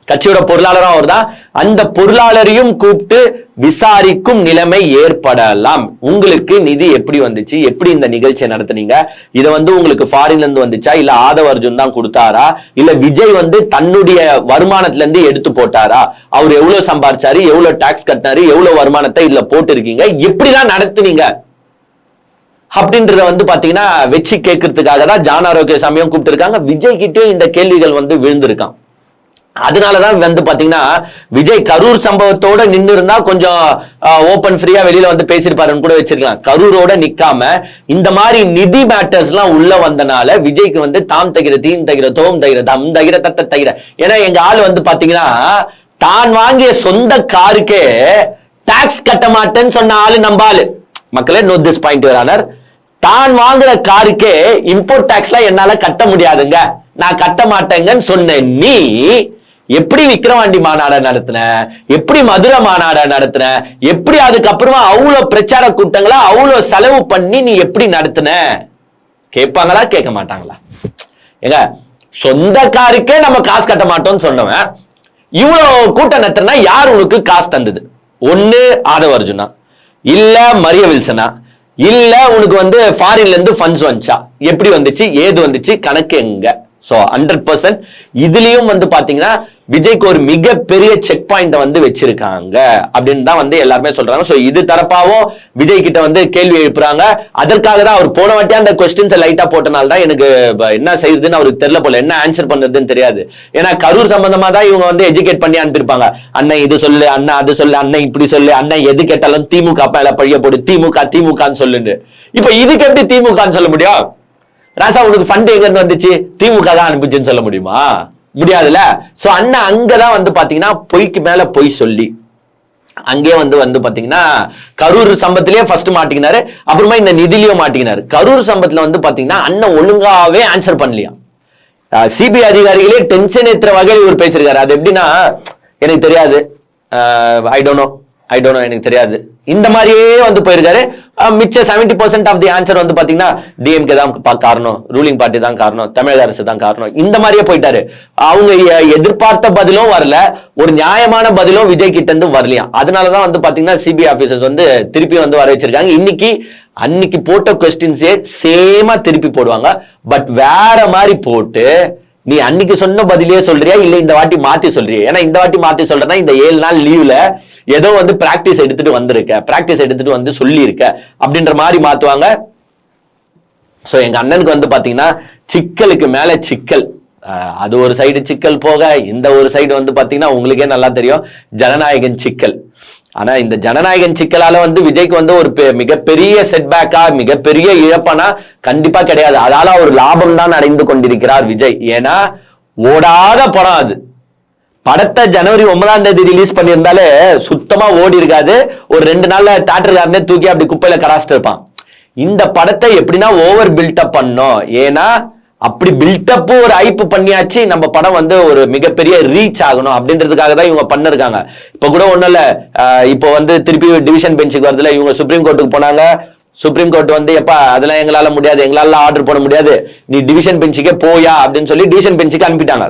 கட்சியோட பொருளாளரும் அவர் தான். அந்த பொருளாளரையும் கூப்பிட்டு விசாரிக்கும் நிலைமை ஏற்படலாம். உங்களுக்கு நிதி எப்படி வந்துச்சு, எப்படி இந்த நிகழ்ச்சியை நடத்துனீங்க, இதை வந்து உங்களுக்கு ஃபாரின்ல இருந்து வந்துச்சா, இல்ல ஆதவ அர்ஜுன் தான் கொடுத்தாரா, இல்ல விஜய் வந்து தன்னுடைய வருமானத்துல இருந்து எடுத்து போட்டாரா, அவர் எவ்வளவு சம்பாரிச்சாரு, எவ்வளவு டாக்ஸ் கட்டினாரு, எவ்வளவு வருமானத்தை இதுல போட்டு இருக்கீங்க, எப்படிதான் நடத்துனீங்க அப்படின்றத வந்து பாத்தீங்கன்னா வச்சு கேட்கறதுக்காக தான் ஜான் ஆரோக்கியசாமியும் கூப்பிட்டு இருக்காங்க. விஜய் கிட்டே இந்த கேள்விகள் வந்து விழுந்திருக்கான். அதனாலதான் வந்து பாத்தீங்கன்னா விஜய் கரூர் சம்பவத்தோட நின்று இருந்தா கொஞ்சம் ஓபன் ஃப்ரீயா வெளியில வந்து பேசிருப்பாருன்னு கூட வச்சிருக்கலாம். கரூரோட நிக்காம இந்த மாதிரி நிதி மேட்டர்ஸ் எல்லாம் உள்ள வந்தனால விஜய்க்கு வந்து தாம் தகிர, தீம் தகிர, தோம் தகிர, தம் தகிர, தத்த தகிர. ஏன்னா எங்க ஆள் வந்து பாத்தீங்கன்னா தான் வாங்கிய சொந்த காருக்கே டாக்ஸ் கட்ட மாட்டேன்னு சொன்ன ஆளு நம்பாளு. மக்களே note this point your honour. தான் வாங்குற காருக்கே இம்போர்ட் டாக்ஸ்லாம் என்னால கட்ட முடியாதுங்க, நான் கட்ட மாட்டேங்கன்னு சொன்ன நீ எப்படி விக்கிரவாண்டி மாநாட நடத்தின, எப்படி மதுரை மாநாட நடத்தின, எப்படி அதுக்கப்புறமா அவ்வளவு பிரச்சார கூட்டங்களா அவ்வளவு செலவு பண்ணி நீ எப்படி நடத்தின? கேட்பாங்களா கேட்க மாட்டாங்களா? ஏங்க சொந்த காருக்கே நம்ம காசு கட்ட மாட்டோம்னு சொன்னவன் இவ்வளவு கூட்டம் நடத்தினா யார் உனக்கு காசு தந்தது? ஒண்ணு ஆதவ அர்ஜுனா, இல்ல மரிய வில்சனா, இல்ல உனக்கு வந்து ஃபாரின்ல இருந்து ஃபண்ட்ஸ் வந்துச்சா, எப்படி வந்துச்சு, ஏது வந்துச்சு, கணக்கு எங்க? சோ 100% இதுலயும் வந்து பாத்தீங்கன்னா விஜய்க்கு ஒரு மிகப்பெரிய செக் பாயிண்ட் வந்து வச்சிருக்காங்க அப்படின்னு தான் வந்து எல்லாருமே சொல்றாங்க. சோ இது தரப்பாவும் விஜய் கிட்ட வந்து கேள்வி எழுப்புறாங்க. அதற்காக தான் அவர் போன வாட்டியா அந்த கொஸ்டின்ஸ் லைட்டா போட்டனால தான் எனக்கு என்ன செய்யுதுன்னு அவருக்கு தெரியல போல, என்ன ஆன்சர் பண்றதுன்னு தெரியாது. ஏன்னா கரூர் சம்பந்தமா தான் இவங்க வந்து எஜுகேட் பண்ணி அனுப்பியிருப்பாங்க. அண்ணன் இது சொல்லு, அண்ணன் அது சொல்லு, அண்ணன் இப்படி சொல்லு, அண்ணன் எது கேட்டாலும் திமுக மேல பழிய போடு, திமுக திமுகன்னு சொல்லுன்னு. இப்ப இதுக்கு எப்படி திமுகன்னு சொல்ல முடியும்? ராசா உனக்கு ஃபண்ட் எங்க இருந்து வந்துச்சு, திமுக தான் அனுப்பிச்சுன்னு சொல்ல முடியுமா? முடியாதுல்ல. சோ அண்ணா அங்கதான் வந்து பாத்தீங்கன்னா பொய்க்கு மேல பொய் சொல்லி அங்கே வந்து பாத்தீங்கன்னா கரூர் சம்பத்திலேயே ஃபர்ஸ்ட் மாட்டிக்கினாரு, அப்புறமா இந்த நிதிலையும் மாட்டிக்கினாரு. கரூர் சம்பத்துல வந்து பாத்தீங்கன்னா அண்ணன் ஒழுங்காவே ஆன்சர் பண்ணலையா. சிபிஐ அதிகாரிகளே டென்ஷன் ஏத்துற வகையில் இவர் பேசிருக்காரு. அது எப்படின்னா எனக்கு தெரியாது, ஐ டோன்ட் நோ எனக்கு தெரியாது, இந்த மாதிரியே வந்து போயிருக்காரு. மிச்ச 70% ஆஃப் தி ஆன்சர் வந்து பாத்தீங்கன்னா டிஎம்கே தான் காரணம், ரூலிங் பார்ட்டி தான் காரணம், தமிழக அரசு தான் காரணம், இந்த மாதிரியே போயிட்டாரு. அவங்க எதிர்பார்த்த பதிலும் வரல, ஒரு நியாயமான பதிலும் விஜய் கிட்ட இருந்து வரலையா. அதனாலதான் வந்து பாத்தீங்கன்னா சிபிஐ ஆபீசர்ஸ் வந்து திருப்பி வந்து வர வச்சிருக்காங்க. அன்னைக்கு போட்ட கொஸ்டின்ஸே சேமா திருப்பி போடுவாங்க, பட் வேற மாதிரி போட்டு நீ அன்னைக்கு சொன்ன பதிலே சொல்றியா இல்ல இந்த வாட்டி மாத்தி சொல்றியா? ஏன்னா இந்த வாட்டி மாத்தி சொல்றேன்னா இந்த 7 நாள் லீவ்ல ஏதோ வந்து பிராக்டிஸ் எடுத்துட்டு வந்திருக்க, பிராக்டிஸ் எடுத்துட்டு வந்து சொல்லி இருக்க அப்படின்ற மாதிரி மாத்துவாங்க. சோ எங்க அண்ணனுக்கு வந்து பாத்தீங்கன்னா சிக்கலுக்கு மேல சிக்கல். அது ஒரு சைடு சிக்கல் போக இந்த ஒரு சைடு வந்து பாத்தீங்கன்னா உங்களுக்கே நல்லா தெரியும் ஜனநாயகன் சிக்கல். ஆனா இந்த ஜனநாயகன் சிக்கலால வந்து விஜய்க்கு வந்து ஒரு மிகப்பெரிய செட்பேக்கா மிகப்பெரிய இழப்பானா கண்டிப்பா கிடையாது. அதால ஒரு லாபம் தான் அடைந்து கொண்டிருக்கிறார் விஜய். ஏன்னா ஓடாத படம் அது. படத்தை ஜனவரி 9ஆம் தேதி ரிலீஸ் பண்ணியிருந்தாலே சுத்தமா ஓடி இருக்காது. ஒரு 2 நாள்ல தியேட்டர்காரனே தூக்கி அப்படி குப்பையில கராசிட்டு இருப்பான். இந்த படத்தை எப்படின்னா ஓவர் பில்டப் பண்ணோம். ஏன்னா அப்படி பில்டப் ஒரு ஐப்பு பண்ணியாச்சு, நம்ம படம் வந்து ஒரு மிகப்பெரிய ரீச் ஆகணும் அப்படின்றதுக்காக தான் இவங்க பண்ணிருக்காங்க. இப்ப கூட ஒண்ணும் இல்ல, இப்போ வந்து திருப்பி டிவிஷன் பெஞ்சுக்கு வரதுல இவங்க சுப்ரீம் கோர்ட்டுக்கு போனாங்க. சுப்ரீம் கோர்ட் வந்து எப்பா அதெல்லாம் எங்களால முடியாது, எங்களால ஆர்டர் போட முடியாது, நீ டிவிஷன் பெஞ்சுக்கே போயா அப்படின்னு சொல்லி டிவிஷன் பெஞ்சுக்கு அனுப்பிட்டாங்க.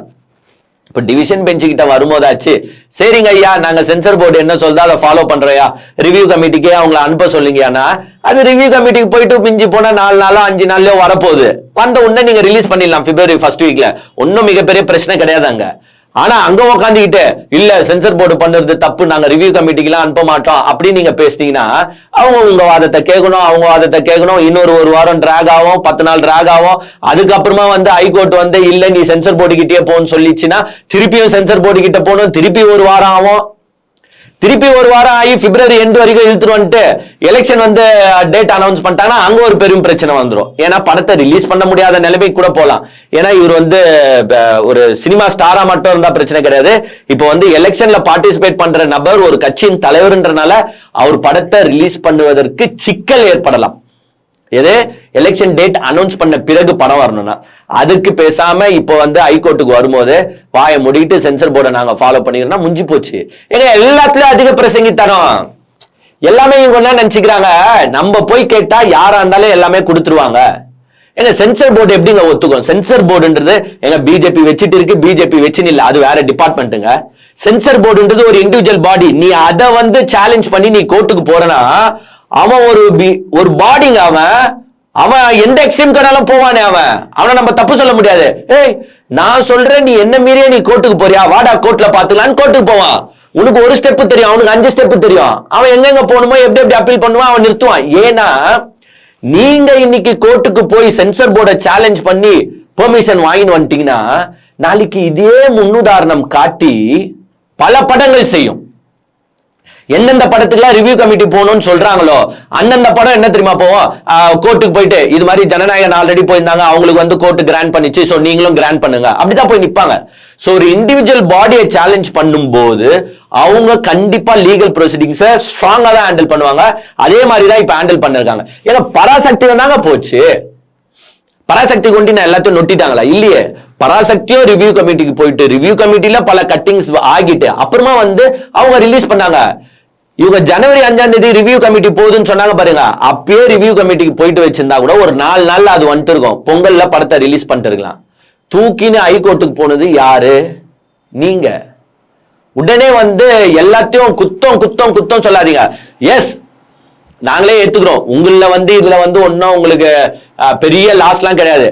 இப்ப டிவிஷன் பெஞ்ச் கிட்ட வரும்போதாச்சு, சரிங்க ஐயா நாங்க சென்சர் போர்டு என்ன சொல்றதோ அதை ஃபாலோ பண்றோயா, ரிவ்யூ கமிட்டிக்கே அவங்களை அனுப்ப சொல்லுங்கயானா அது ரிவ்யூ கமிட்டிக்கு போயிட்டு மிஞ்சி போனா 4 நாளோ 5 நாள்லயோ வரப்போகுது. வந்த உடனே நீங்க ரிலீஸ் பண்ணிடலாம் பிப்ரவரி 1st வீக்ல. ஒன்னும் மிகப்பெரிய பிரச்சனை கிடையாதுங்க. ஆனா அங்க உட்காந்துக்கிட்டு இல்ல சென்சர் போர்டு பண்றது தப்பு, நாங்க ரிவ்யூ கமிட்டிக்கு எல்லாம் அனுப்ப மாட்டோம் அப்படின்னு நீங்க பேசிட்டீங்கன்னா அவங்க உங்க வாதத்தை கேட்கணும், அவங்க வாதத்தை கேட்கணும், இன்னொரு 1 வாரம் டிராக் ஆகும், 10 நாள் டிராக் ஆகும். அதுக்கப்புறமா வந்து ஹைகோர்ட் வந்து இல்ல நீ சென்சர் போர்டு கிட்டே போன்னு சொல்லிச்சுன்னா திருப்பியும் சென்சர் போர்டு கிட்ட போகணும், திருப்பி 1 வாரம் ஆகும். திருப்பி 1 வாரம் ஆகி பிப்ரவரி எண்ட் வரைக்கும் இழுத்துட்டு வந்துட்டு எலெக்ஷன் வந்து டேட் அனௌன்ஸ் பண்ணிட்டாங்கன்னா அங்க ஒரு பெரும் பிரச்சனை வந்துடும். ஏன்னா படத்தை ரிலீஸ் பண்ண முடியாத நிலைமைக்கு கூட போகலாம். ஏன்னா இவர் வந்து ஒரு சினிமா ஸ்டாரா மட்டும் இருந்தா பிரச்சனை கிடையாது. இப்போ வந்து எலெக்ஷன்ல பார்ட்டிசிபேட் பண்ற நபர் ஒரு கட்சியின் தலைவர்ன்றனால அவர் படத்தை ரிலீஸ் பண்ணுவதற்கு சிக்கல் ஏற்படலாம். எது எலெக்ஷன் டேட் அனௌன்ஸ் பண்ண பிறகு படம் வரணும்னா அதுக்கு பேசாம இப்போ வந்து ஹைகோர்ட்டுக்கு வரும்போது வாயை முடிட்டு சென்சர் போர்டை நாங்க ஃபாலோ பண்ணிக்கிறோம்னா முடிஞ்சு போச்சு. ஏன்னா எல்லாத்துலயும் அதிக பிரசங்கித்தனம். எல்லாமே இவங்க என்ன நினைச்சுக்கிறாங்க, நம்ம போய் கேட்டா யாரா இருந்தாலும் எல்லாமே கொடுத்துருவாங்க. ஏங்க சென்சர் போர்டு எப்படிங்க ஒத்துக்கும்? சென்சர் போர்டுன்றது எங்க பிஜேபி வச்சுட்டு இருக்கு, பிஜேபி வச்சுன்னு இல்ல, அது வேற டிபார்ட்மெண்ட்டுங்க. சென்சர் போர்டுன்றது ஒரு இண்டிவிஜுவல் பாடி. நீ அதை வந்து சேலஞ்ச் பண்ணி நீ கோர்ட்டுக்கு போறனா அவன் ஒரு பாடிங்க. அவன் எந்த எக்ஸ்ட்ரீம் கடாலும் போவானே, அவனை நம்ம தப்பு சொல்ல முடியாது. ஏய் நான் சொல்றேன் நீ என்ன மீறிய நீ கோர்ட்டுக்கு போறியா, வாடா கோர்ட்ல பாத்துக்கலான்னு கோர்ட்டுக்கு போவான். உனக்கு 1 ஸ்டெப் தெரியும், அவனுக்கு 5 ஸ்டெப் தெரியும். அவன் எங்கெங்க போகணுமோ எப்படி எப்படி அப்பீல் பண்ணுவான், அவன் நிறுத்துவான். ஏன்னா நீங்க இன்னைக்கு கோர்ட்டுக்கு போய் சென்சர் போர்டை சேலஞ்ச் பண்ணி பெர்மிஷன் வாங்கின்னு வந்துட்டீங்கன்னா நாளைக்கு இதே முன்னுதாரணம் காட்டி பல படங்கள் செய்யும். எந்தெந்த படத்துக்குலாம் ரிவ்யூ கமிட்டி போகணும்னு சொல்றாங்களோ அந்தந்த படம் என்ன தெரியுமா போவோம், கோர்ட்டுக்கு போயிட்டு இது மாதிரி ஜனநாயகன் ஆல்ரெடி போயிருந்தாங்க, அவங்களுக்கு வந்து கோர்ட்டு கிராண்ட் பண்ணிச்சு, சோ நீங்களும் கிராண்ட் பண்ணுங்க, அப்படிதான் போய் நிப்பாங்க. சோ ஒரு இண்டிவிஜுவல் பாடியை சேலஞ்ச் பண்ணும்போது அவங்க கண்டிப்பா லீகல் ப்ரொசீடிங்ஸை ஸ்ட்ராங்கா தான் ஹேண்டில் பண்ணுவாங்க. அதே மாதிரி தான் இப்ப ஹேண்டில் பண்ணிருக்காங்க. ஏன்னா பராசக்தி தாங்க போச்சு. பராசக்தி கொண்டு நான் எல்லாத்தையும் நொட்டிட்டாங்களா? இல்லையே. பராசக்தியும் ரிவ்யூ கமிட்டிக்கு போயிட்டு ரிவ்யூ கமிட்டில பல கட்டிங்ஸ் ஆகிட்டு அப்புறமா வந்து அவங்க ரிலீஸ் பண்ணாங்க. இவங்க ஜனவரி 5ஆம் தேதி ரிவ்யூ கமிட்டி போகுதுன்னு சொன்னாங்க பாருங்க. அப்பயே ரிவ்யூ கமிட்டிக்கு போயிட்டு வச்சிருந்தா கூட ஒரு 4 நாள்ல அது வந்துட்டு இருக்கும். பொங்கல்ல படத்தை ரிலீஸ் பண்ணிட்டு இருக்கலாம். தூக்கின்னு ஹைகோர்ட்டுக்கு போனது யாரு? நீங்க. உடனே வந்து எல்லாத்தையும் குத்தம் குத்தம் குத்தம் சொல்லாதீங்க. எஸ் நாங்களே ஏத்துக்கிறோம், உங்கள வந்து இதுல வந்து ஒன்னும் உங்களுக்கு பெரிய லாஸ் எல்லாம் கிடையாது.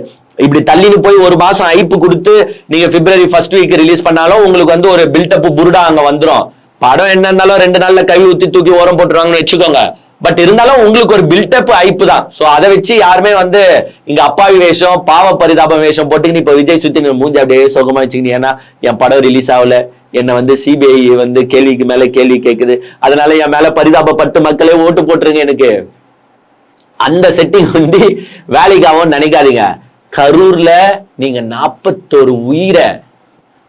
இப்படி தள்ளின்னு போய் 1 மாசம் ஐப்பு கொடுத்து நீங்க பிப்ரவரி 1st வீக் ரிலீஸ் பண்ணாலும் உங்களுக்கு வந்து ஒரு பில்டப் புருடா அங்க வந்துடும். படம் என்ன இருந்தாலும் 2 நாள்ல கை ஊத்தி தூக்கி ஓரம் போட்டுருவாங்கன்னு வச்சுக்கோங்க. பட் இருந்தாலும் உங்களுக்கு ஒரு பில்டப் ஐப்பு தான். சோ அதை வச்சு யாருமே வந்து இங்க அப்பாவி வேஷம் பாவ பரிதாப வேஷம் போட்டு இப்ப விஜய் சுத்தி மூஞ்சி அப்படியே சோகமா வச்சுக்கிட்டு, ஏன்னா என் படம் ரிலீஸ் ஆகல, என்ன வந்து சிபிஐ வந்து கேள்விக்கு மேல கேள்வி கேட்குது, அதனால என் மேல பரிதாபப்பட்டு மக்களே ஓட்டு போட்டுருங்க எனக்கு. அந்த செட்டிங் வந்து வேலைக்காகவும் நினைக்காதீங்க. கரூர்ல நீங்க 41 உயிரை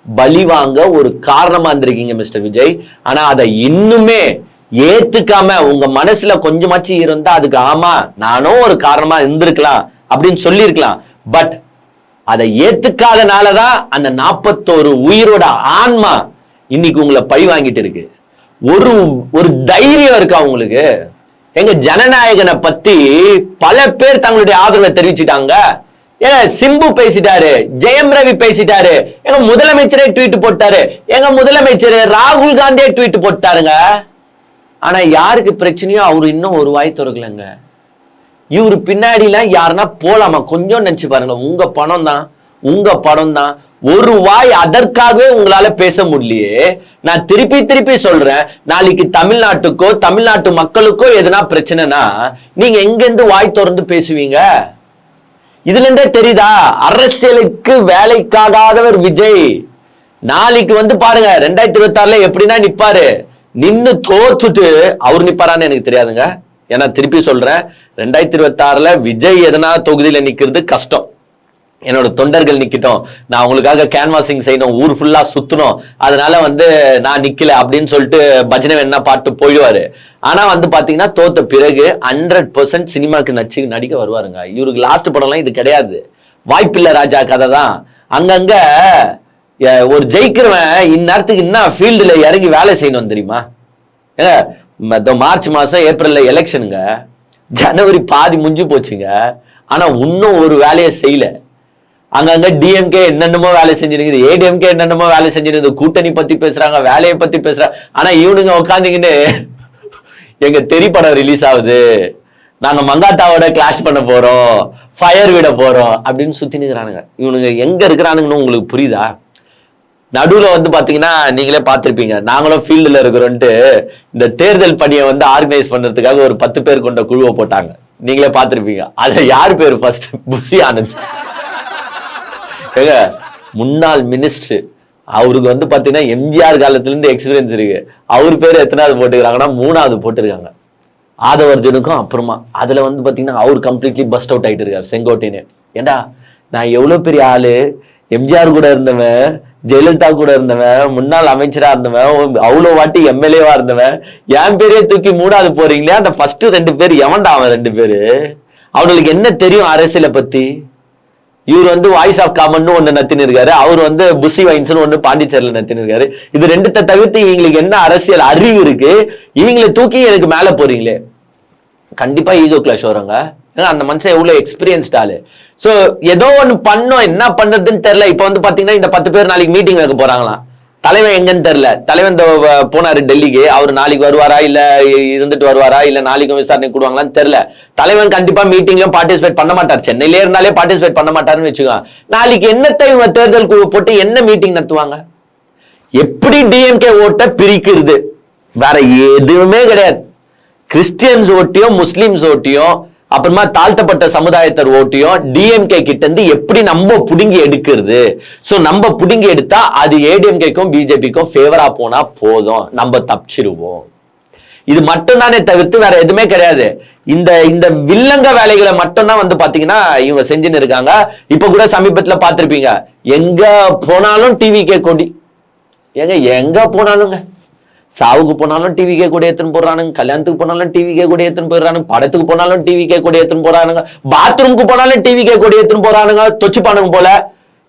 பலி வாங்க ஒரு காரணமா இருந்திருக்கீங்க மிஸ்டர் விஜய். ஆனா அதை இன்னுமே ஏத்துக்காம உங்க மனசுல கொஞ்சமாச்சு இருந்தா அதுக்கு ஆமா நானும் ஒரு காரணமா இருந்திருக்கலாம் அப்படின்னு சொல்லியிருக்கலாம். பட் அதை ஏத்துக்காதனாலதான் அந்த 41 உயிரோட ஆன்மா இன்னைக்கு உங்களை பழி வாங்கிட்டு இருக்கு. ஒரு தைரியம் இருக்கா உங்களுக்கு? எங்க ஜனநாயகனை பத்தி பல பேர் தங்களுடைய ஆதரவை தெரிவிச்சுட்டாங்க. ஏங்க சிம்பு பேசிட்டாரு, ஜெயம் ரவி பேசிட்டாரு, எங்க முதலமைச்சரே ட்வீட் போட்டாரு, எங்க முதலமைச்சர் ராகுல் காந்தியே ட்வீட் போட்டாருங்க. ஆனா யாருக்கு பிரச்சனையோ அவரு இன்னும் ஒரு வாய் திறக்கலங்க. இவரு பின்னாடி எல்லாம் யாருன்னா போலாமா? கொஞ்சம் நினைச்சு பாருங்க. உங்க பணம் தான், உங்க படம் தான். ஒரு வாய் அதற்காகவே உங்களால பேச முடியலையே. நான் திருப்பி திருப்பி சொல்றேன், நாளைக்கு தமிழ்நாட்டுக்கோ தமிழ்நாட்டு மக்களுக்கோ எதுனா பிரச்சனைனா நீங்க எங்க இருந்து வாய் திறந்து பேசுவீங்க? இதுல இருந்தே தெரியுதா அரசியலுக்கு வேலைக்காகாதவர் விஜய். நாளைக்கு வந்து பாருங்க 2026 எப்படின்னா நிப்பாரு. நின்னு தோத்துட்டு அவர் நிப்பாரான்னு எனக்கு தெரியாதுங்க. ஏன்னா திருப்பி சொல்றேன், 2026 விஜய் எதனா தொகுதியில நிக்கிறது கஷ்டம். என்னோட தொண்டர்கள் நிக்கட்டும், நான் உங்களுக்காக கேன்வாசிங் செய்யணும், ஊர் ஃபுல்லா சுத்தணும், அதனால நான் நிக்கல அப்படின்னு சொல்லிட்டு பஜனை வேணா பாட்டு போயிடுவாரு. ஆனா பாத்தீங்கன்னா தோத்த பிறகு 100% சினிமாக்கு நடிக்க வருவாருங்க. இவருக்கு லாஸ்ட் படம்லாம் இது கிடையாது. வாய்ப்பில்லை ராஜா கதை தான். அங்கங்க ஒரு ஜெயிக்கிறவன் இந்நேரத்துக்கு இன்னும் ஃபீல்டுல இறங்கி வேலை செய்யணும் தெரியுமா? மார்ச் மாசம் ஏப்ரல்ல எலெக்ஷனுங்க, ஜனவரி பாதி முடிஞ்சு போச்சுங்க. ஆனா இன்னும் ஒரு வேலையை செய்யல. அங்கங்க டிஎம்கே என்னென்னமோ வேலை செஞ்சிருக்குது, ஏடிஎம்கே என்னென்னமோ வேலை செஞ்சிருக்குது, கூட்டணி பத்தி பேசுறாங்க, வேலையை பத்தி பேசுறாங்க. ஆனா இவனுங்க உட்காந்துக்கின்னு எங்க தெரி படம் ரிலீஸ் ஆகுது, நாங்க மங்காத்தாவோட கிளாஷ் பண்ண போறோம், ஃபயர் விட போறோம் அப்படின்னு சுத்தி நிக்கிறானுங்க. இவனுங்க எங்க இருக்கிறானுங்கன்னு உங்களுக்கு புரியுதா? நடுவுல பாத்தீங்கன்னா நீங்களே பார்த்திருப்பீங்க, நாங்களும் ஃபீல்டுல இருக்கிறோம்ட்டு இந்த தேர்தல் பணியை ஆர்கனைஸ் பண்றதுக்காக ஒரு 10 பேர் கொண்ட குழுவை போட்டாங்க. நீங்களே பார்த்திருப்பீங்க. அதுல யார் பேரு ஃபர்ஸ்ட்? புஷி ஆனந்த். முன்னாள் மினிஸ்டர். அவருக்கு பாத்தீங்கன்னா எம்ஜிஆர் காலத்துல இருந்து எக்ஸ்பீரியன்ஸ் இருக்கு. அவர் பேரு எத்தனாவது போட்டுக்கிறாங்கன்னா 3வது போட்டிருக்காங்க. ஆதவர்ஜனுக்கும் அப்புறமா அதுல பாத்தீங்கன்னா அவர் கம்ப்ளீட்லி பஸ்ட் அவுட் ஆயிட்டு இருக்காரு. செங்கோட்டையனு, ஏண்டா நான் எவ்வளவு பெரிய ஆளு, எம்ஜிஆர் கூட இருந்தவன், ஜெயலலிதா கூட இருந்தவன், முன்னாள் அமைச்சரா இருந்தவன், அவ்வளவு வாட்டி எம்எல்ஏவா இருந்தவன், என் பேரே தூக்கி 3வது போறீங்களே, அந்த ஃபர்ஸ்ட் 2 பேர் எவன்டா அவன் 2 பேரு? அவங்களுக்கு என்ன தெரியும் அரசியலை பத்தி? இவர் வாய்ஸ் ஆஃப் காமன் ஒண்ணு நத்தின்னு இருக்காரு, அவர் புஷி வைன்ஸ் ஒண்ணு பாண்டிச்சேரியில நத்தின்னு இருக்காரு. இது 2 தவிர்த்து இவங்களுக்கு என்ன அரசியல் அறிவு இருக்கு? இவங்களை தூக்கி எனக்கு மேல போறீங்களே, கண்டிப்பா ஈகோ கிளாஷ் வருங்க. அந்த மனுஷன் எவ்வளவு எக்ஸ்பீரியன்ஸ்ட் ஆளு. சோ ஏதோ ஒண்ணு பண்ணோம், என்ன பண்றதுன்னு தெரியல. இப்ப பாத்தீங்கன்னா இந்த 10 பேர் நாளைக்கு மீட்டிங் வைக்க போறாங்களாம். தலைவன் எங்கன்னு தெரியல. தலைவன் போனாரு டெல்லிக்கு. அவர் நாளைக்கு வருவாரா, இல்ல இருந்துட்டு வருவாரா, இல்ல நாளைக்கும் விசாரணை கூடுவாங்களான்னு தெரியல. தலைவன் கண்டிப்பா மீட்டிங்ல பார்ட்டிசிபேட் பண்ண மாட்டார். சென்னையிலே இருந்தாலே பார்ட்டிசிபேட் பண்ண மாட்டாருன்னு வச்சுக்கோங்க. நாளைக்கு என்னத்தை இவங்க தேர்தல் குழு போட்டு என்ன மீட்டிங் நடத்துவாங்க? எப்படி டிஎம்கே ஓட்ட பிரிக்கிறது? வேற எதுவுமே கிடையாது. கிறிஸ்டியன்ஸ் ஓட்டியும் முஸ்லிம்ஸ் ஓட்டியும் அப்புறமா தாழ்த்தப்பட்ட சமுதாயத்தர் ஓட்டியும் டிஎம்கே கிட்ட இருந்து எப்படி நம்ம புடுங்கி எடுக்கிறது? சோ நம்ம புடுங்கி எடுத்தா அது ஏடிஎம்கேக்கும் பிஜேபிக்கும் ஃபேவரா போனா போதும், நம்ம தப்பிச்சிருவோம். இது மட்டும் தானே தவிர்த்து வேற எதுவுமே கிடையாது. இந்த இந்த வில்லங்க வேலைகளை மட்டும் தான் பாத்தீங்கன்னா இவங்க செஞ்சுன்னு இருக்காங்க. இப்ப கூட சமீபத்துல பாத்திருப்பீங்க, எங்க போனாலும் டிவிகே கொடி. எங்க போனாலுங்க, சாவுக்கு போனாலும் டிவிகே கூட எடுத்துன்னு போறானுங்க, கல்யாணத்துக்கு போனாலும் டிவிகே கூட எடுத்துன்னு போயிடுறானுங்க, படத்துக்கு போனாலும் டிவிகே கூட எடுத்துன்னு போறானுங்க, பாத்ரூமுக்கு போனாலும் டிவிகே கூட எடுத்துன்னு போறானுங்க, தொச்சுப்பானுங்க போல.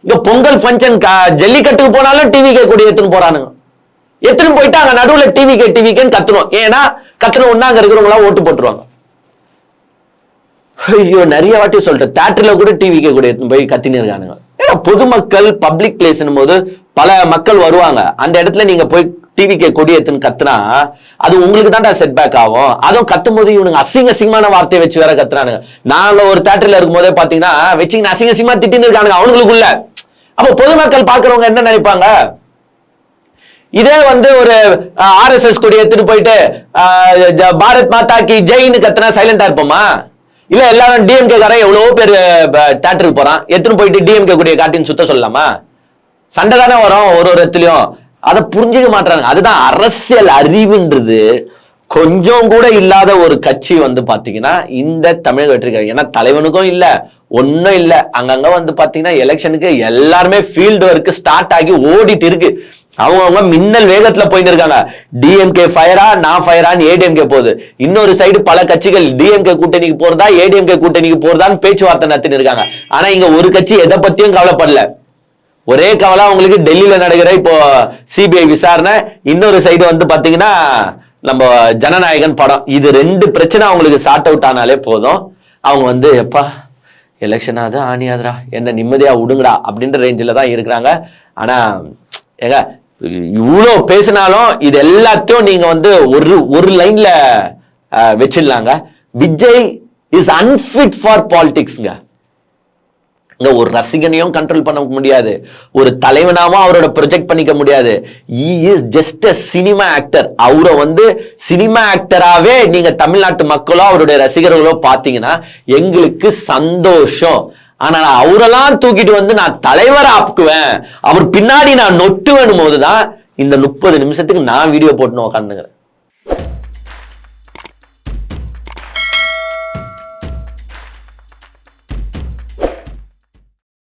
இங்க பொங்கல் ஃபங்க்ஷன் ஜல்லிக்கட்டுக்கு போனாலும் டிவிகே கூட எடுத்துன்னு போறானுங்க. எடுத்துன்னு போயிட்டு அங்க நடுவுல டிவிகேன்னு கத்தணும். ஏன்னா கத்தணும் ஒண்ணா அங்க இருக்கிறவங்களா ஓட்டு போட்டுருவாங்க. ஐயோ, நிறைய வாட்டி சொல்லிட்டு தியேட்டர்ல கூட டிவிகே கூட எடுத்துன்னு போய் கத்தின்னு இருக்கானுங்க. ஏன்னா பொதுமக்கள் பப்ளிக் பிளேஸ் போது பல மக்கள் வருவாங்க. அந்த இடத்துல நீங்க போய் டிவிகே கொடி எடுத்துன்னு கத்துனா அது உங்களுக்கு தான்டா செட் பேக் ஆகும். அதுவும் கத்தும் போது இவனுங்க அசிங்கமான வார்த்தையை வச்சு வேற கத்துறானுங்க. நாங்க ஒரு தியேட்டர்ல இருக்கும் போதே பாத்தீங்கன்னா வச்சுங்க அசிங்கமா திட்டின்னு இருக்கானுங்க அவங்களுக்குள்ள. அப்போ பொதுமக்கள் பாக்குறவங்க என்ன நினைப்பாங்க? இதே ஒரு ஆர்எஸ்எஸ் கொடி எடுத்துட்டு போயிட்டு பாரத் மாதா கி ஜெயின்னு கத்துனா சைலண்டா இருப்போமா? இல்ல எல்லாரும் டிஎம்கே காரன் எவ்வளவோ பேர் தியேட்டருக்கு போறான், எடுத்துன்னு போயிட்டு டிஎம்கே கொடியை காட்டின்னு சுத்த சொல்லலாமா? சண்டை தானே வரும் ஒரு இடத்துலயும். அதை புரிஞ்சுக்க மாட்டாங்க. அதுதான் அரசியல் அறிவுன்றது கொஞ்சம் கூட இல்லாத ஒரு கட்சி பாத்தீங்கன்னா இந்த தமிழக வெற்றி. ஏன்னா தலைவனுக்கும் இல்ல, ஒன்னும் இல்ல. அங்கங்க பாத்தீங்கன்னா எலெக்ஷனுக்கு எல்லாருமே ஃபீல்டு ஒர்க் ஸ்டார்ட் ஆகி ஓடிட்டு இருக்கு. அவங்க மின்னல் வேகத்துல போயிட்டு இருக்காங்க. டிஎம்கே ஃபயரா, நான் ஃபயரான்னு ஏடிஎம்கே போகுது. இன்னொரு சைடு பல கட்சிகள் டிஎம்கே கூட்டணிக்கு போறதா ஏடிஎம்கே கூட்டணிக்கு போறதான்னு பேச்சுவார்த்தை நடத்திட்டு இருக்காங்க. ஆனா இங்க ஒரு கட்சி எதை பத்தியும் கவலைப்படல. ஒரே கவலை அவங்களுக்கு டெல்லியில நடக்கிற இப்போ சிபிஐ விசாரணை, இன்னொரு சைடு பாத்தீங்கன்னா நம்ம ஜனநாயகன் படம். இது 2 பிரச்சனை அவங்களுக்கு சார்ட் அவுட் ஆனாலே போதும். அவங்க எப்பா எலெக்ஷன் ஆகுது ஆனியாதுரா, என்ன நிம்மதியா விடுங்கடா அப்படின்ற ரேஞ்சில தான் இருக்கிறாங்க. ஆனா ஏங்க இவ்வளோ பேசினாலும் இது எல்லாத்தையும் நீங்க ஒரு லைன்ல வச்சிடலாங்க. விஜய் இஸ் அன்ஃபிட் ஃபார் பாலிடிக்ஸ்ங்க. ஒரு ரசிகனையும் கண்ட்ரோல் பண்ண முடியாது, ஒரு தலைவனாவும் அவரோட ப்ரொஜெக்ட் பண்ணிக்க முடியாது. he is just a cinema actor. அவரை சினிமா ஆக்டராவே நீங்க தமிழ்நாட்டு மக்களோ அவருடைய ரசிகர்களோ பாத்தீங்கன்னா எங்களுக்கு சந்தோஷம். ஆனா அவரெல்லாம் தூக்கிட்டு நான் தலைவரை ஆக்குவேன், அவர் பின்னாடி நான் நொட்டுவேன் போதுதான் இந்த 30 நிமிஷத்துக்கு நான் வீடியோ போட்டுன்னு உட்காந்துங்கிறேன்.